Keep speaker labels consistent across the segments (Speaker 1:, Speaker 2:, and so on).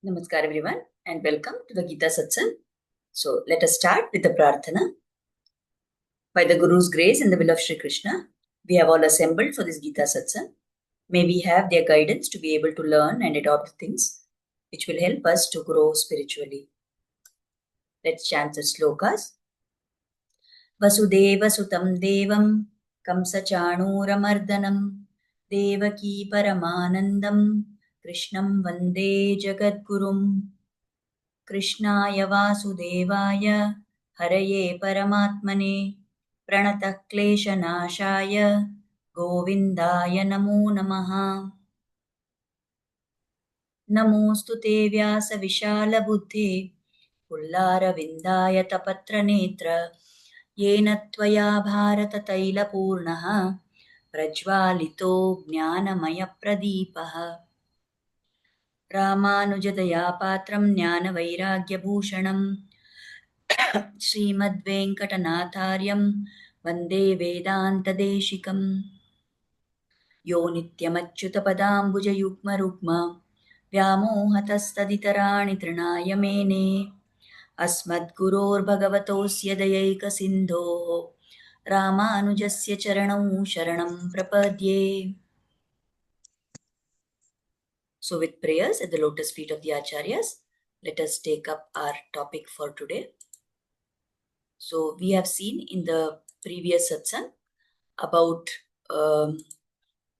Speaker 1: Namaskar everyone and welcome to the Gita Satsang. So let us start with the Prarthana. By the Guru's grace and the will of Shri Krishna, we have all assembled for this Gita Satsang. May we have their guidance to be able to learn and adopt things which will help us to grow spiritually. Let's chant the slokas. Vasudeva Sutam Devam Kamsa Chanuramardanam Devaki Paramanandam Krishnam Vande Jagadgurum कृष्णाय वासुदेवाय हरये परमात्मने प्रणतः क्लेशनाशाय गोविन्दाय नमो नमः। नमोऽस्तु ते व्यासविशालबुद्धे पुल्लारविन्दाय तपत्रनेत्र येन त्वया भारततैलपूर्णः प्रज्वालितो ज्ञानमयप्रदीपः रामानुजदयापात्रं ज्ञानवैराग्यभूषणं श्रीमद्वेङ्कटनाथार्यं वन्दे वेदान्तदेशिकं यो नित्यमच्युतपदाम्बुजयुग्मरुग्म व्यामोहतस्तदितराणि तृणाय मेने अस्मद्गुरोर्भगवतोऽस्य दयैकसिन्धोः रामानुजस्य चरणौ शरणं प्रपद्ये। So with prayers at the lotus feet of the Acharyas, let us take up our topic for today. So we have seen in the previous satsang about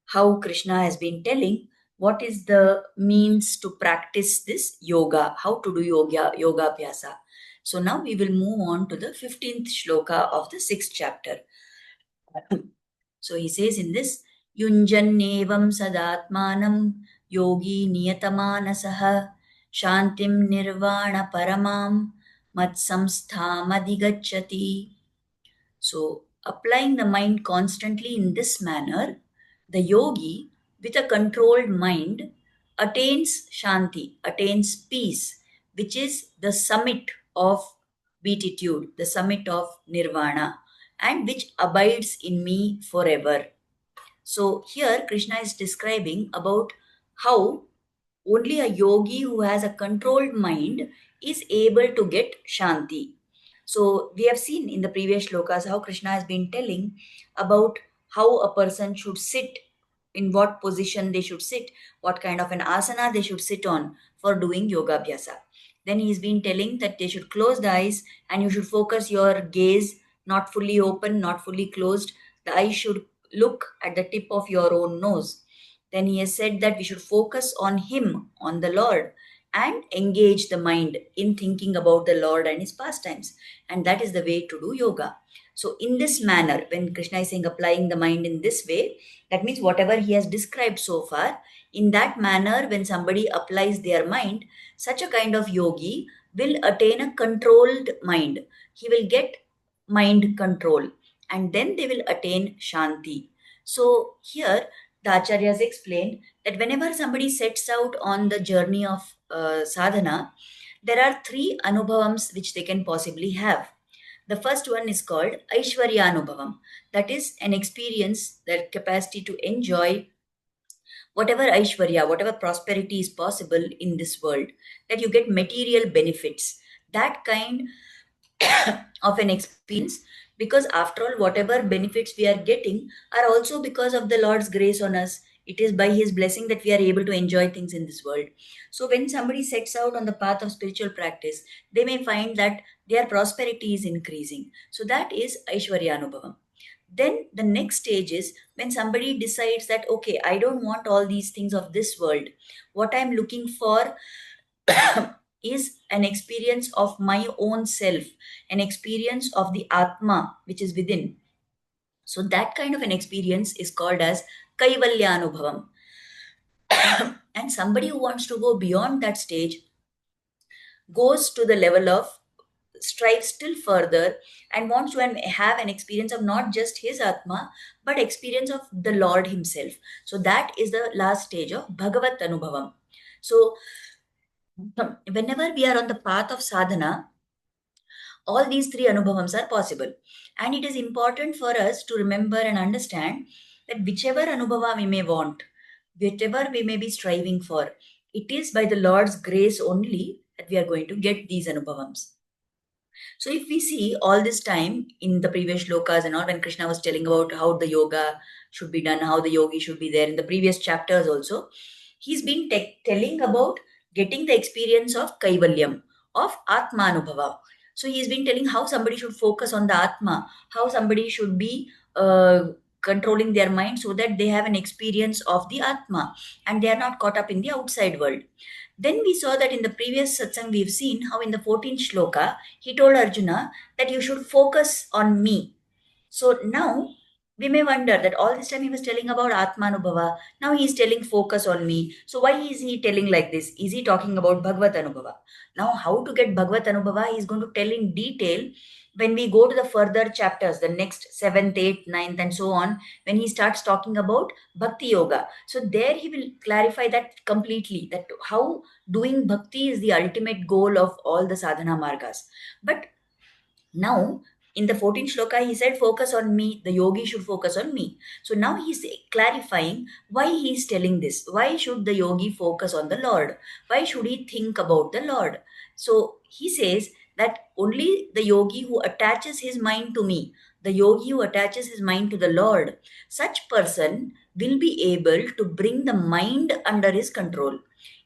Speaker 1: how Krishna has been telling what is the means to practice this yoga, how to do yoga abhyasa. So now we will move on to the 15th shloka of the 6th chapter. So he says in this, Yunjannevam sadatmanam yogi niyatamanasah shantim nirvana paramam matsamstham adhigacchati. So applying the mind constantly in this manner, the yogi with a controlled mind attains shanti, attains peace, which is the summit of beatitude, the summit of nirvana, and which abides in me forever. So here Krishna is describing about how only a yogi who has a controlled mind is able to get shanti. So we have seen in the previous shlokas how Krishna has been telling about how a person should sit, in what position they should sit, what kind of an asana they should sit on for doing yoga abhyasa. Then he's been telling that they should close the eyes and you should focus your gaze not fully open, not fully closed. The eyes should look at the tip of your own nose. Then he has said that we should focus on him, on the Lord, and engage the mind in thinking about the Lord and his pastimes. And that is the way to do yoga. So in this manner, when Krishna is saying applying the mind in this way, that means whatever he has described so far, in that manner, when somebody applies their mind, such a kind of yogi will attain a controlled mind. He will get mind control and then they will attain shanti. So here the acharyas explained that whenever somebody sets out on the journey of sadhana, there are three anubhavams which they can possibly have. The first one is called Aishwarya Anubhavam. That is an experience, that capacity to enjoy whatever Aishwarya, whatever prosperity is possible in this world, that you get material benefits. That kind of an experience, because after all, whatever benefits we are getting are also because of the Lord's grace on us. It is by his blessing that we are able to enjoy things in this world. So when somebody sets out on the path of spiritual practice, they may find that their prosperity is increasing. So that is Aishwarya Anubhavam. Then the next stage is when somebody decides that, okay, I don't want all these things of this world. What I'm looking for is an experience of my own self, an experience of the Atma which is within. So that kind of an experience is called as Kaivalya Anubhavam. And somebody who wants to go beyond that stage goes to the level of strives still further and wants to have an experience of not just his Atma, but experience of the Lord himself. So that is the last stage of Bhagavat Anubhavam. So whenever we are on the path of sadhana, all these three anubhavams are possible. And it is important for us to remember and understand that whichever anubhava we may want, whatever we may be striving for, it is by the Lord's grace only that we are going to get these anubhavams. So if we see all this time in the previous shlokas and all, when Krishna was telling about how the yoga should be done, how the yogi should be there in the previous chapters also, he's been telling about getting the experience of kaivalyam, of atmanubhava. So he's been telling how somebody should focus on the atma, how somebody should be controlling their mind so that they have an experience of the atma and they are not caught up in the outside world. Then we saw that in the previous satsang we've seen how in the 14th shloka he told Arjuna that you should focus on me. So now we may wonder that all this time he was telling about Atmanubhava, now he is telling focus on me. So why is he telling like this? Is he talking about Bhagavad Anubhava? Now how to get Bhagavad Anubhava he is going to tell in detail when we go to the further chapters, the next 7th, 8th, 9th and so on, when he starts talking about Bhakti Yoga. So there he will clarify that completely, that how doing Bhakti is the ultimate goal of all the sadhana margas. But now, in the 14th shloka, he said, focus on me. The yogi should focus on me. So now he's clarifying why he's telling this. Why should the yogi focus on the Lord? Why should he think about the Lord? So he says that only the yogi who attaches his mind to me, the yogi who attaches his mind to the Lord, such person will be able to bring the mind under his control.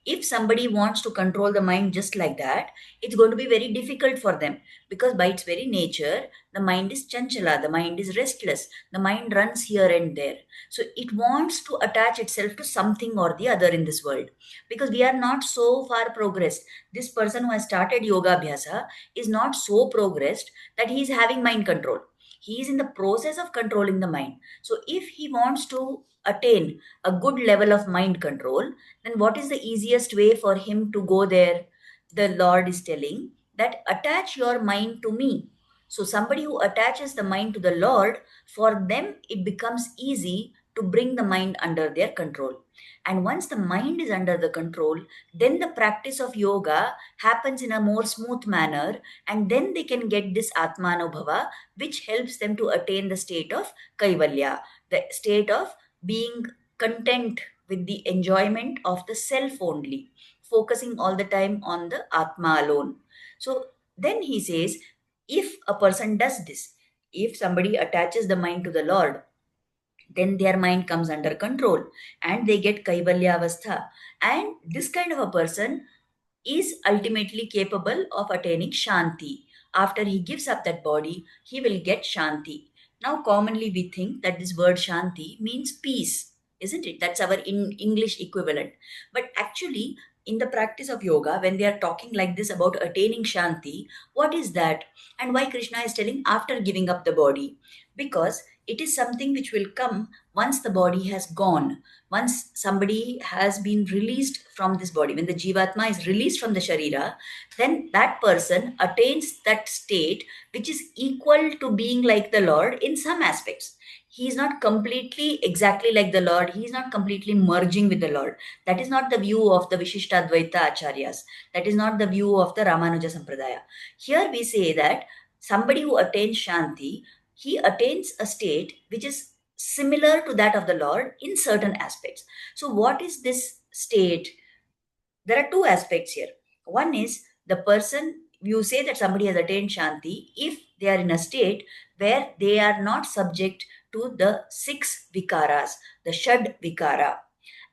Speaker 1: If somebody wants to control the mind just like that, it's going to be very difficult for them, because by its very nature the mind is chanchala, the mind is restless, the mind runs here and there. So it wants to attach itself to something or the other in this world, because we are not so far progressed. This person who has started yoga abhyasa is not so progressed that he is having mind control. He is in the process of controlling the mind. So if he wants to attain a good level of mind control, then what is the easiest way for him to go there? The Lord is telling that attach your mind to me. So somebody who attaches the mind to the Lord, for them it becomes easy to bring the mind under their control. And once the mind is under the control, then the practice of yoga happens in a more smooth manner, and then they can get this Atmanubhava, which helps them to attain the state of Kaivalya, the state of being content with the enjoyment of the self only, focusing all the time on the Atma alone. So then he says, if a person does this, if somebody attaches the mind to the Lord, then their mind comes under control and they get Kaivalya Avastha. And this kind of a person is ultimately capable of attaining Shanti. After he gives up that body, he will get Shanti. Now, commonly we think that this word Shanti means peace, isn't it? That's our English equivalent. But actually, in the practice of yoga, when they are talking like this about attaining Shanti, what is that? And why Krishna is telling after giving up the body? Because it is something which will come once the body has gone, once somebody has been released from this body, when the jivatma is released from the sharira, then that person attains that state which is equal to being like the Lord in some aspects. He is not completely exactly like the Lord. He is not completely merging with the Lord. That is not the view of the Vishishtadvaita Acharyas. That is not the view of the Ramanuja Sampradaya. Here we say that somebody who attains Shanti, he attains a state which is similar to that of the Lord in certain aspects. So, what is this state? There are two aspects here. One is the person, you say that somebody has attained Shanti if they are in a state where they are not subject to the six vikaras, the Shad vikara,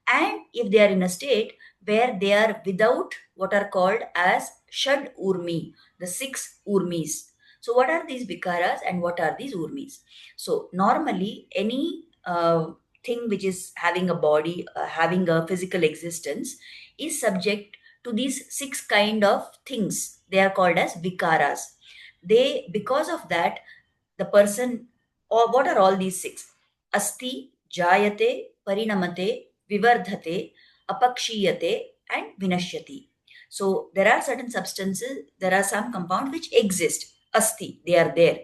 Speaker 1: and if they are in a state where they are without what are called as Shad Urmi, the six Urmis. So, what are these vikaras and what are these Urmis? So, normally, any thing which is having a body, having a physical existence, is subject to these six kind of things. They are called as vikaras. They, because of that, the person, or what are all these six? Asti, Jayate, Parinamate, Vivardhate, Apakshiyate, and Vinashyati. So there are certain substances, there are some compounds which exist. Asti, they are there.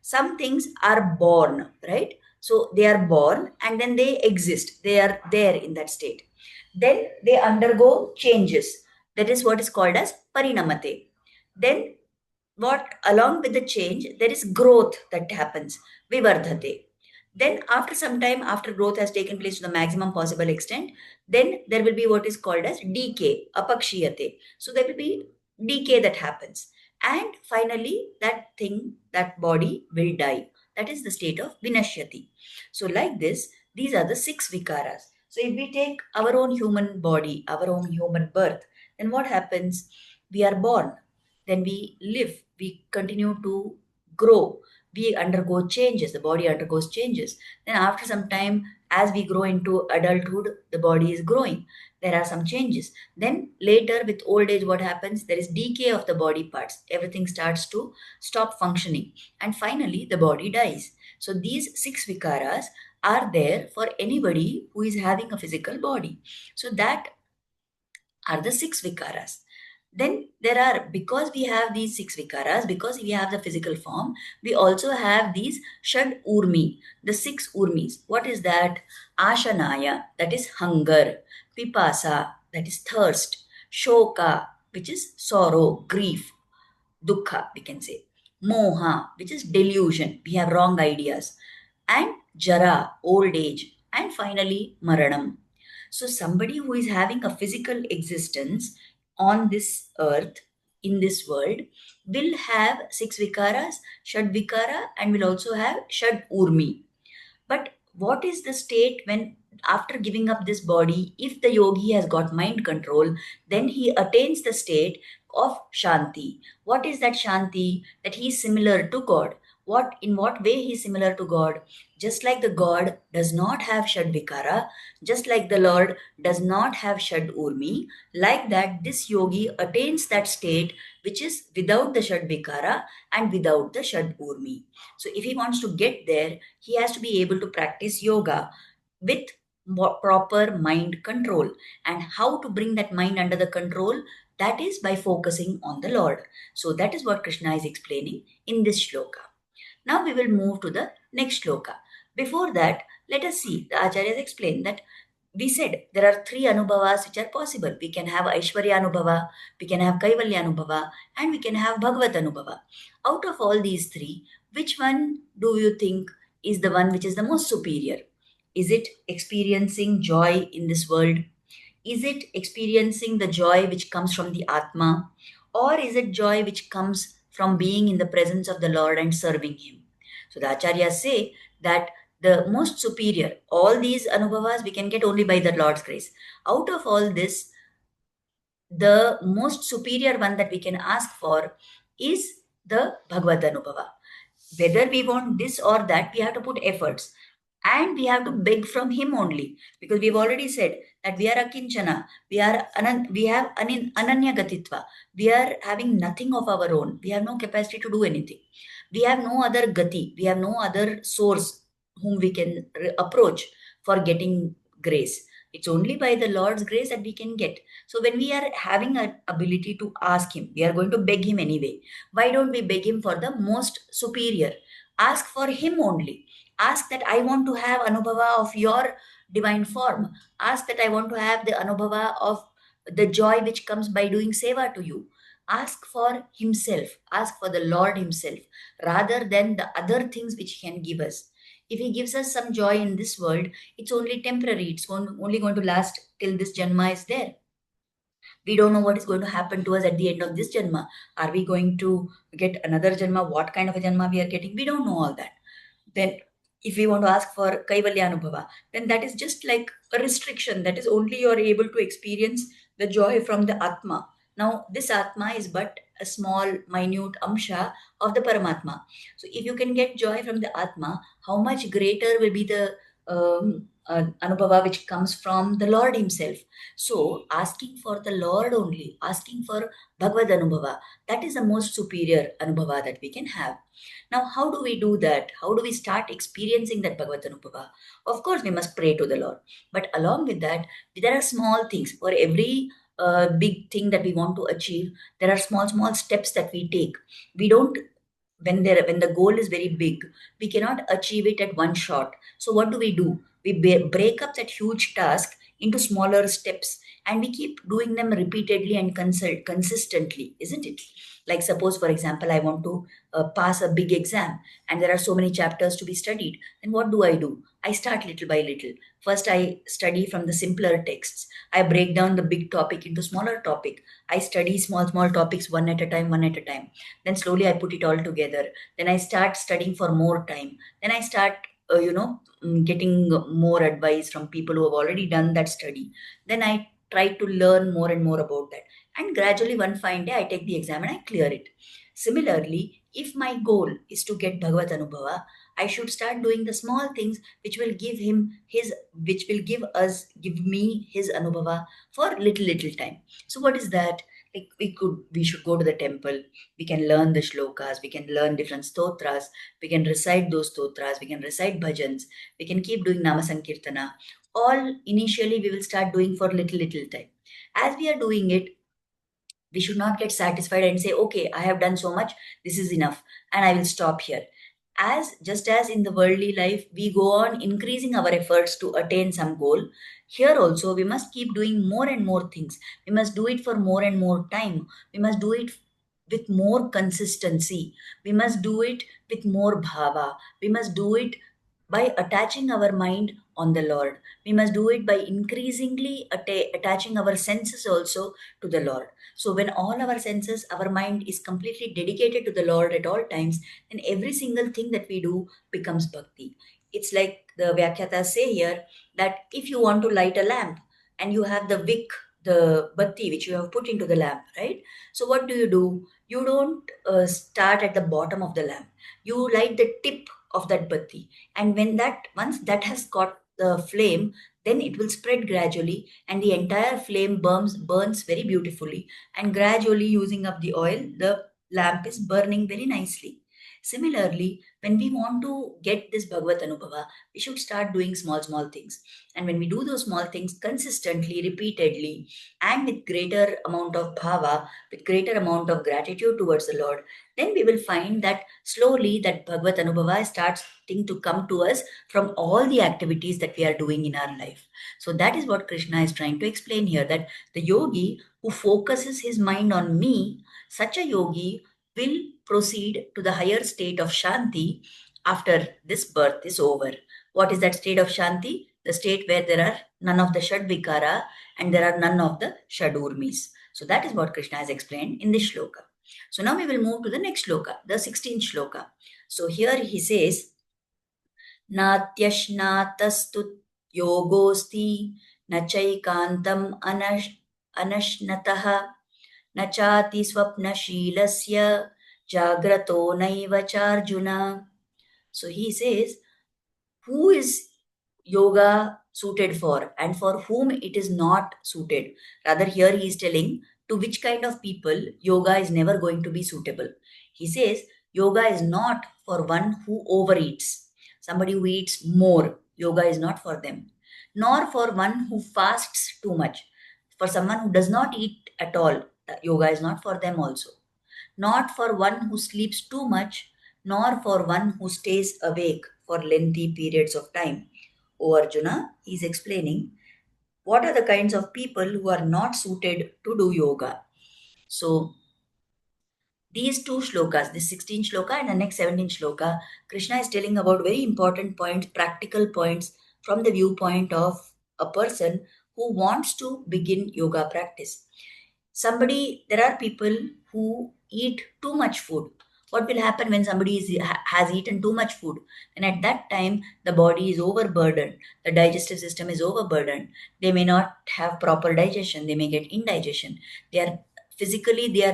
Speaker 1: Some things are born, right? So they are born and then they exist. They are there in that state. Then they undergo changes. That is what is called as Parinamate. Then what along with the change there is growth that happens, vivardhate. Then after some time, after growth has taken place to the maximum possible extent, then there will be what is called as decay, apakshiyate. So there will be decay that happens. And finally, that thing, that body will die. That is the state of vinashyati. So like this, these are the six vikaras. So if we take our own human body, our own human birth, then what happens? We are born, then we live, we continue to grow, we undergo changes, the body undergoes changes. Then after some time, as we grow into adulthood, the body is growing, there are some changes. Then later with old age, what happens? There is decay of the body parts, everything starts to stop functioning, and finally the body dies. So these six vikaras are there for anybody who is having a physical body. So that are the six vikaras. Then there are, because we have these six vikaras, because we have the physical form, we also have these shad urmi, the six urmis. What is that? Ashanaya, that is hunger. Pipasa, that is thirst. Shoka, which is sorrow, grief. Dukkha, we can say. Moha, which is delusion. We have wrong ideas. And Jara, old age. And finally, Maranam. So, somebody who is having a physical existence on this earth, in this world, will have six vikaras, Shad Vikara, and will also have Shad Urmi. But what is the state when, after giving up this body, if the yogi has got mind control, then he attains the state of Shanti. What is that Shanti? That he is similar to God. What, in what way he is similar to God? Just like the God does not have Shadvikara, just like the Lord does not have Shad Urmi, like that this yogi attains that state which is without the Shadvikara and without the Shad Urmi. So if he wants to get there, he has to be able to practice yoga with proper mind control. And how to bring that mind under the control? That is by focusing on the Lord. So that is what Krishna is explaining in this shloka. Now we will move to the next shloka. Before that, let us see. The Acharyas explained that we said there are three anubhavas which are possible. We can have Aishwarya Anubhava, we can have Kaivalya Anubhava, and we can have Bhagavat Anubhava. Out of all these three, which one do you think is the one which is the most superior? Is it experiencing joy in this world? Is it experiencing the joy which comes from the Atma? Or is it joy which comes from being in the presence of the Lord and serving Him? So the Acharyas say that the most superior, all these anubhavas we can get only by the Lord's grace. Out of all this, the most superior one that we can ask for is the Bhagavad Anubhava. Whether we want this or that, we have to put efforts. And we have to beg from him only, because we've already said that we are akinchana, we have ananya gatitva, we are having nothing of our own, we have no capacity to do anything, we have no other gati, we have no other source whom we can approach for getting grace. It's only by the Lord's grace that we can get. So when we are having an ability to ask him, we are going to beg him anyway. Why don't we beg him for the most superior? Ask for him only. Ask that I want to have anubhava of your divine form. Ask that I want to have the anubhava of the joy which comes by doing seva to you. Ask for himself. Ask for the Lord himself rather than the other things which he can give us. If he gives us some joy in this world, it's only temporary. It's only going to last till this janma is there. We don't know what is going to happen to us at the end of this janma. Are we going to get another janma? What kind of a janma we are getting? We don't know all that. Then if we want to ask for Kaivalya Anubhava, then that is just like a restriction. That is only you are able to experience the joy from the Atma. Now, this Atma is but a small, minute amsha of the Paramatma. So, if you can get joy from the Atma, how much greater will be the Anubhava which comes from the Lord Himself. So, asking for the Lord only, asking for Bhagavad Anubhava, that is the most superior Anubhava that we can have. Now, how do we do that? How do we start experiencing that Bhagavad Anubhava? Of course, we must pray to the Lord. But along with that, there are small things. For every big thing that we want to achieve, there are small, small steps that we take. We don't, when the goal is very big, we cannot achieve it at one shot. So what do? We break up that huge task into smaller steps, and we keep doing them repeatedly and consistently, isn't it? Like, suppose, for example, I want to pass a big exam, and there are so many chapters to be studied. Then what do? I start little by little. First, I study from the simpler texts. I break down the big topic into smaller topic. I study small topics one at a time, one at a time. Then slowly I put it all together. Then I start studying for more time. Then I start, getting more advice from people who have already done that study. Then I try to learn more and more about that. And gradually, one fine day, I take the exam and I clear it. Similarly, if my goal is to get Bhagavad Anubhava, I should start doing the small things which will give me his Anubhava for little time. So what is that? Like, we should go to the temple. We can learn the shlokas. We can learn different stotras. We can recite those stotras. We can recite bhajans. We can keep doing nama sankirtana. All initially we will start doing for little time. As we are doing it, we should not get satisfied and say, okay, I have done so much, this is enough, and I will stop here. As just as in the worldly life we go on increasing our efforts to attain some goal, here also we must keep doing more and more things. We must do it for more and more time. We must do it with more consistency. We must do it with more bhava. We must do it by attaching our mind on the Lord. We must do it by increasingly attaching our senses also to the Lord. So when all our senses, our mind is completely dedicated to the Lord at all times, then every single thing that we do becomes bhakti. It's like the Vyakyatas say here, that if you want to light a lamp and you have the wick, the bhakti which you have put into the lamp, right? So what do? You don't start at the bottom of the lamp. You light the tip of that bhakti, and once that has got the flame, then it will spread gradually, and the entire flame burns very beautifully, and gradually, using up the oil, the lamp is burning very nicely. Similarly, when we want to get this Bhagavad Anubhava, we should start doing small things. And when we do those small things consistently, repeatedly, and with greater amount of bhava, with greater amount of gratitude towards the Lord, then we will find that slowly that Bhagavad Anubhava starts to come to us from all the activities that we are doing in our life. So that is what Krishna is trying to explain here, that the yogi who focuses his mind on me, such a yogi will proceed to the higher state of Shanti after this birth is over. What is that state of Shanti? The state where there are none of the Shadvikara and there are none of the Shadurmis. So that is what Krishna has explained in this shloka. So now we will move to the next shloka, the 16th shloka. So here he says, नात्यश्नातस्तु योगोऽस्ति न चैकान्तम् अनश्नतः न चाति स्वप्नशीलस्य जाग्रतो नैव चार्जुन. So he says, who is yoga suited for and for whom it is not suited? Rather, here he is telling to which kind of people yoga is never going to be suitable. He says, yoga is not for one who overeats. Somebody who eats more, yoga is not for them. Nor for one who fasts too much. For someone who does not eat at all, yoga is not for them also. Not for one who sleeps too much, nor for one who stays awake for lengthy periods of time. O Arjuna, he is explaining what are the kinds of people who are not suited to do yoga. So, these two shlokas, this 16th shloka and the next 17th shloka, Krishna is telling about very important points, practical points from the viewpoint of a person who wants to begin yoga practice. There are people who eat too much food. What will happen when somebody has eaten too much food? And at that time, the body is overburdened, the digestive system is overburdened. They may not have proper digestion, they may get indigestion. They are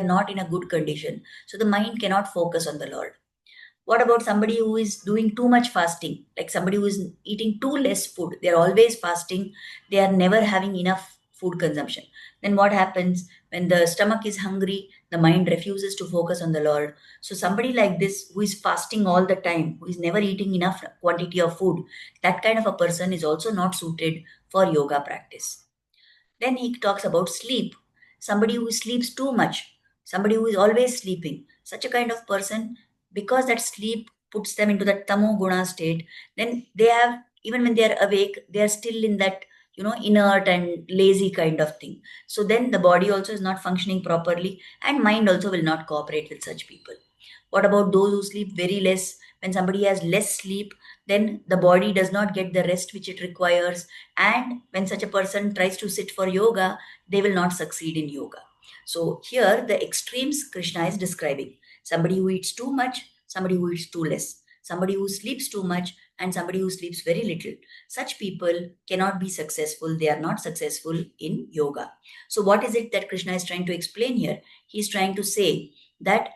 Speaker 1: not in a good condition. So the mind cannot focus on the Lord. What about somebody who is doing too much fasting? Like somebody who is eating too less food. They are always fasting. They are never having enough food consumption. Then what happens when the stomach is hungry? The mind refuses to focus on the Lord. So somebody like this who is fasting all the time, who is never eating enough quantity of food, that kind of a person is also not suited for yoga practice. Then he talks about sleep. Somebody who sleeps too much, somebody who is always sleeping, such a kind of person, because that sleep puts them into that tamo guna state, then they have, even when they are awake, they are still in that inert and lazy kind of thing. So then the body also is not functioning properly, and mind also will not cooperate with such people. What about those who sleep very less? When somebody has less sleep, then the body does not get the rest which it requires. And when such a person tries to sit for yoga, they will not succeed in yoga. So here the extremes Krishna is describing: somebody who eats too much, somebody who eats too less, somebody who sleeps too much, and somebody who sleeps very little. Such people cannot be successful. They are not successful in yoga. So, what is it that Krishna is trying to explain here? He is trying to say that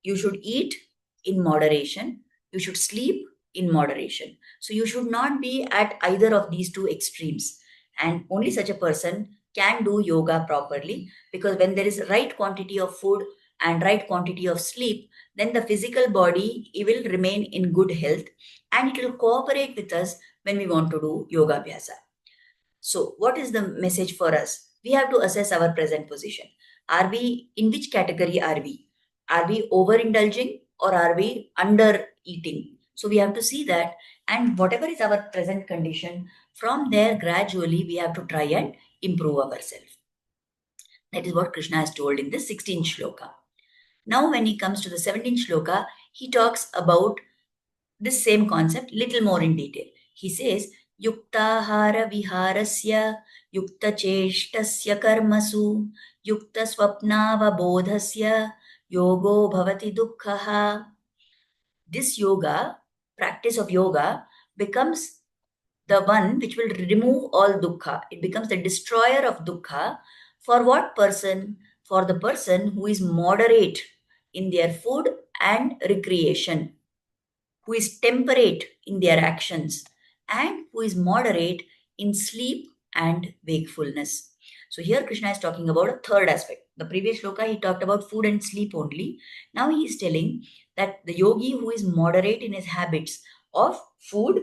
Speaker 1: you should eat in moderation, you should sleep in moderation. So you should not be at either of these two extremes. And only such a person can do yoga properly, because when there is right quantity of food and right quantity of sleep, then the physical body, it will remain in good health, and it will cooperate with us when we want to do yoga abhyasa. So, what is the message for us? We have to assess our present position. Are we, in which category are we? Are we overindulging or are we under eating? So, we have to see that, and whatever is our present condition, from there gradually we have to try and improve ourselves. That is what Krishna has told in the 16th shloka. Now, when he comes to the 17th shloka, he talks about this same concept little more in detail. He says, Yuktahara viharasya, yukta cheshtasya karmasu, yukta swapnava bodhasya, yogo bhavati dukkhaha. This yoga, practice of yoga, becomes the one which will remove all dukkha. It becomes the destroyer of dukkha. For what person? For the person who is moderate in their food and recreation, who is temperate in their actions, and who is moderate in sleep and wakefulness. So here Krishna is talking about a third aspect. The previous shloka he talked about food and sleep only. Now he is telling that the yogi who is moderate in his habits of food,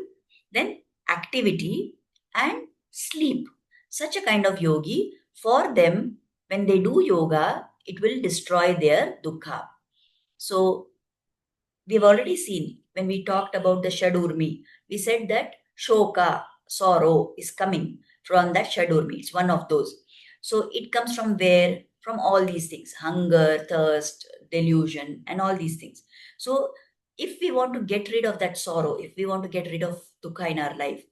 Speaker 1: then activity and sleep, such a kind of yogi, for them, when they do yoga, it will destroy their dukkha. So we've already seen when we talked about the Shadurmi, we said that Shoka, sorrow, is coming from that Shadurmi. It's one of those. So it comes from where? From all these things: hunger, thirst, delusion, and all these things. So if we want to get rid of that sorrow, if we want to get rid of dukkha in our life,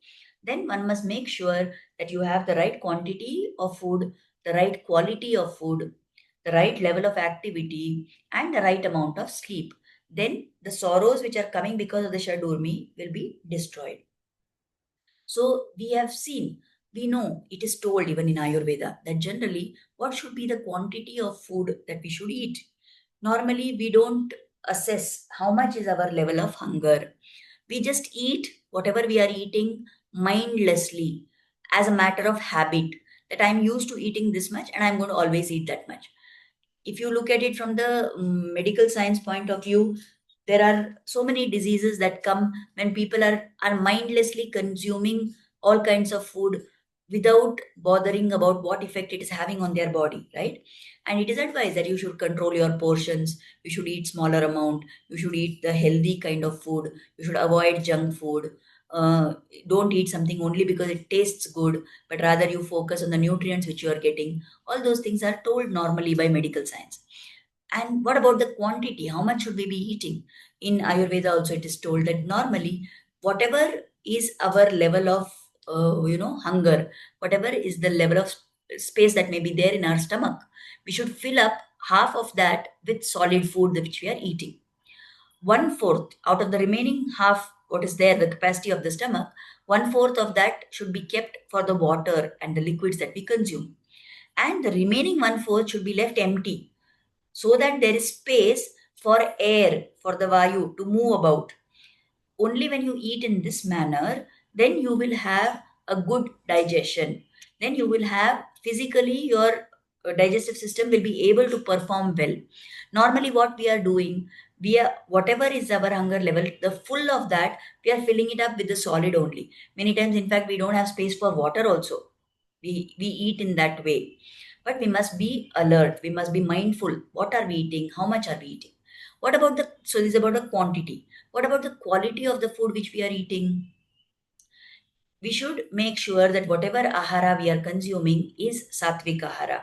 Speaker 1: then one must make sure that you have the right quantity of food, the right quality of food, the right level of activity, and the right amount of sleep. Then the sorrows which are coming because of the Shadurmi will be destroyed. So we have seen, we know, it is told even in Ayurveda that generally what should be the quantity of food that we should eat. Normally, we don't assess how much is our level of hunger. We just eat whatever we are eating mindlessly, as a matter of habit, that I'm used to eating this much and I'm going to always eat that much. If you look at it from the medical science point of view, there are so many diseases that come when people are mindlessly consuming all kinds of food without bothering about what effect it is having on their body, right? And it is advised that you should control your portions, you should eat smaller amount, you should eat the healthy kind of food, you should avoid junk food. uh, don't eat something only because it tastes good, but rather you focus on the nutrients which you are getting. All those things are told normally by medical science. And what about the quantity? How much should we be eating? In Ayurveda also it is told that normally whatever is our level of hunger, whatever is the level of space that may be there in our stomach, we should fill up half of that with solid food which we are eating. One fourth out of the remaining half, what is there, the capacity of the stomach, one fourth of that should be kept for the water and the liquids that we consume. And the remaining one fourth should be left empty, so that there is space for air, for the vayu to move about. Only when you eat in this manner, then you will have a good digestion. Then you will have physically your digestive system will be able to perform well. Normally, what we are doing, we are whatever is our hunger level, the full of that we are filling it up with the solid only. Many times, in fact, we don't have space for water also. We eat in that way, but we must be alert, we must be mindful. What are we eating? How much are we eating? What about the, so this is about the quantity. What about the quality of the food which we are eating? we should make sure that whatever ahara we are consuming is sattvic ahara.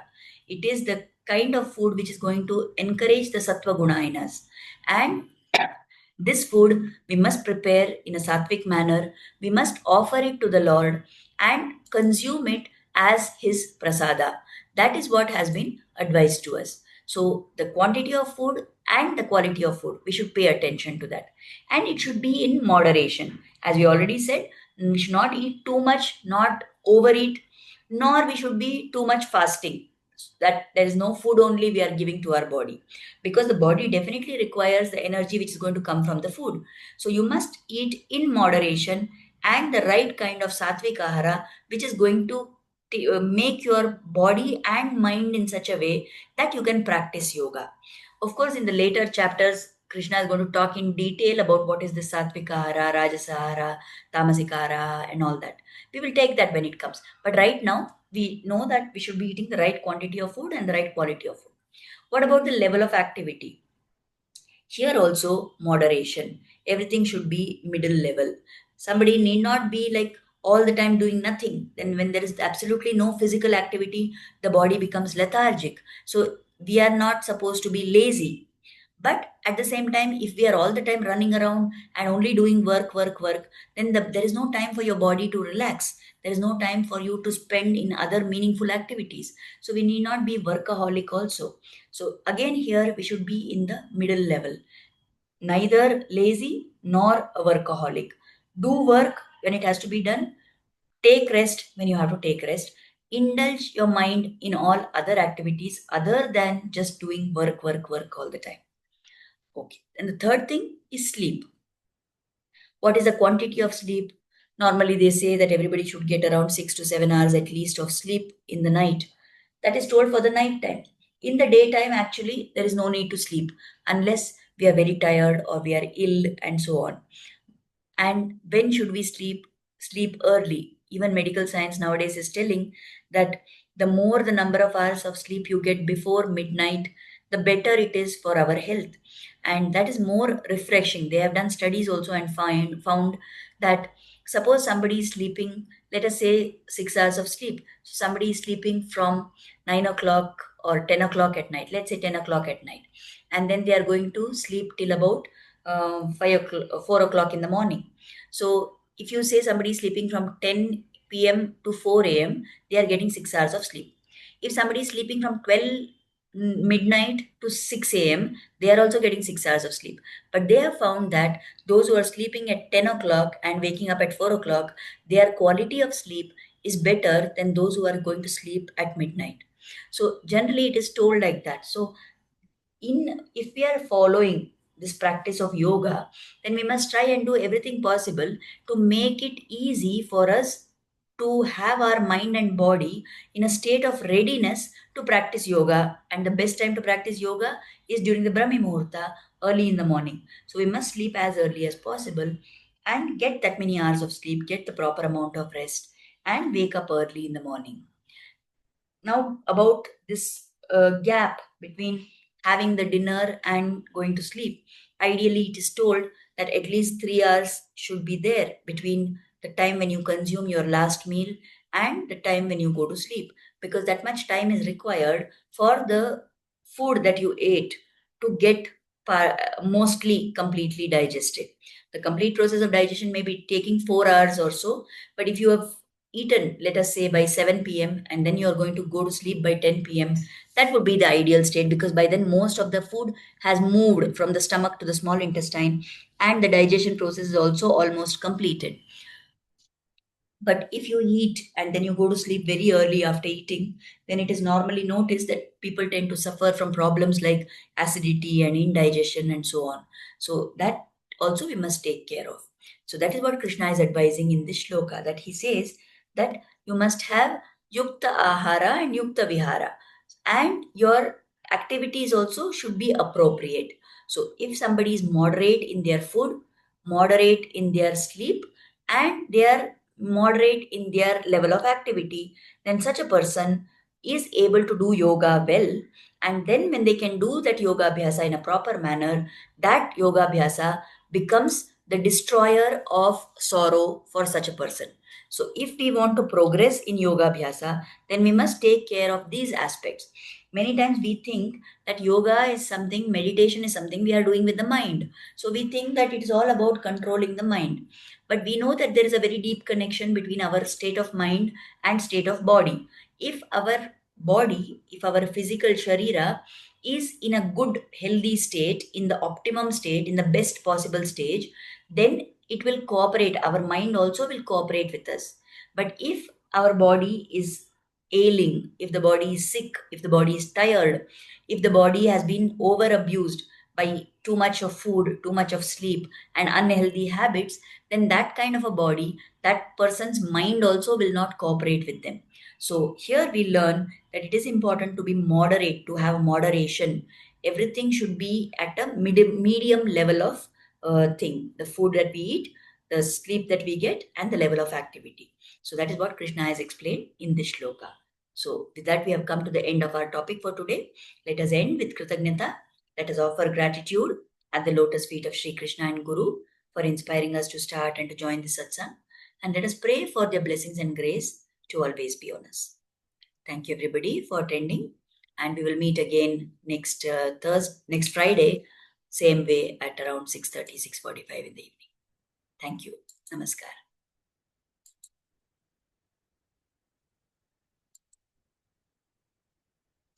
Speaker 1: It is the kind of food which is going to encourage the sattva guna in us. And this food we must prepare in a sattvic manner. We must offer it to the Lord and consume it as His prasada. That is what has been advised to us. So, the quantity of food and the quality of food, we should pay attention to that. And it should be in moderation. As we already said, we should not eat too much, not overeat, nor we should be too much fasting. That there is no food only we are giving to our body, because the body definitely requires the energy which is going to come from the food. So you must eat in moderation and the right kind of sattvic ahara, which is going to make your body and mind in such a way that you can practice yoga. Of course, in the later chapters, Krishna is going to talk in detail about what is the sattvic ahara, rajasa ahara, tamasic ahara, and all that. We will take that when it comes. But right now, we know that we should be eating the right quantity of food and the right quality of food. What about the level of activity? Here also, moderation. Everything should be middle level. Somebody need not be like all the time doing nothing. Then, when there is absolutely no physical activity, the body becomes lethargic. So, we are not supposed to be lazy. But at the same time, if we are all the time running around and only doing work, then there is no time for your body to relax. There is no time for you to spend in other meaningful activities. So we need not be workaholic also. So again, here we should be in the middle level, neither lazy nor a workaholic. Do work when it has to be done, take rest when you have to take rest. Indulge your mind in all other activities other than just doing work all the time. Okay. And the third thing is sleep. What is the quantity of sleep? Normally, they say that everybody should get around 6 to 7 hours at least of sleep in the night. That is told for the night time. In the daytime, actually, there is no need to sleep unless we are very tired or we are ill and so on. And when should we sleep? Sleep early. Even medical science nowadays is telling that the more the number of hours of sleep you get before midnight, the better it is for our health. And that is more refreshing. They have done studies also and found that suppose somebody is sleeping, let us say 6 hours of sleep. So somebody is sleeping from 9 o'clock or 10 o'clock at night, let's say 10 o'clock at night, and then they are going to sleep till about 4 o'clock in the morning. So if you say somebody is sleeping from 10 p.m. to 4 a.m., they are getting 6 hours of sleep. If somebody is sleeping from 12 midnight to 6 a.m., they are also getting 6 hours of sleep. But they have found that those who are sleeping at 10 o'clock and waking up at 4 o'clock, their quality of sleep is better than those who are going to sleep at midnight. So generally it is told like that. So in if we are following this practice of yoga, then we must try and do everything possible to make it easy for us to have our mind and body in a state of readiness to practice yoga. And the best time to practice yoga is during the Brahmi Muhurta, early in the morning. So we must sleep as early as possible and get that many hours of sleep, get the proper amount of rest, and wake up early in the morning. Now, about this gap between having the dinner and going to sleep. Ideally, it is told that at least 3 hours should be there between the time when you consume your last meal and the time when you go to sleep, because that much time is required for the food that you ate to get mostly completely digested. The complete process of digestion may be taking 4 hours or so, but if you have eaten, let us say, by 7 p.m., and then you're going to go to sleep by 10 p.m., that would be the ideal state, because by then most of the food has moved from the stomach to the small intestine and the digestion process is also almost completed. But if you eat and then you go to sleep very early after eating, then it is normally noticed that people tend to suffer from problems like acidity and indigestion and so on. So that also we must take care of. So that is what Krishna is advising in this shloka, that he says that you must have yukta ahara and yukta vihara, and your activities also should be appropriate. So if somebody is moderate in their food, moderate in their sleep, and they are moderate in their level of activity, then such a person is able to do yoga well. And then when they can do that yoga abhyasa in a proper manner, that yoga abhyasa becomes the destroyer of sorrow for such a person. So, if we want to progress in yoga abhyasa, then we must take care of these aspects. Many times we think that yoga is something, meditation is something we are doing with the mind. So, we think that it is all about controlling the mind. But we know that there is a very deep connection between our state of mind and state of body. If our body, if our physical sharira is in a good, healthy state, in the optimum state, in the best possible stage, then it will cooperate. Our mind also will cooperate with us. But if our body is ailing, if the body is sick, if the body is tired, if the body has been over abused by too much of food, too much of sleep, and unhealthy habits, then that kind of a body, that person's mind also will not cooperate with them. So here we learn that it is important to be moderate, to have moderation. Everything should be at a medium level of thing. The food that we eat, the sleep that we get, and the level of activity. So that is what Krishna has explained in this shloka. So with that, we have come to the end of our topic for today. Let us end with Kritagnyata. Let us offer gratitude at the lotus feet of Sri Krishna and Guru for inspiring us to start and to join the satsang. And let us pray for their blessings and grace to always be on us. Thank you, everybody, for attending. And we will meet again next next Friday, same way at around 6:30, 6:45 in the evening. Thank you. Namaskar.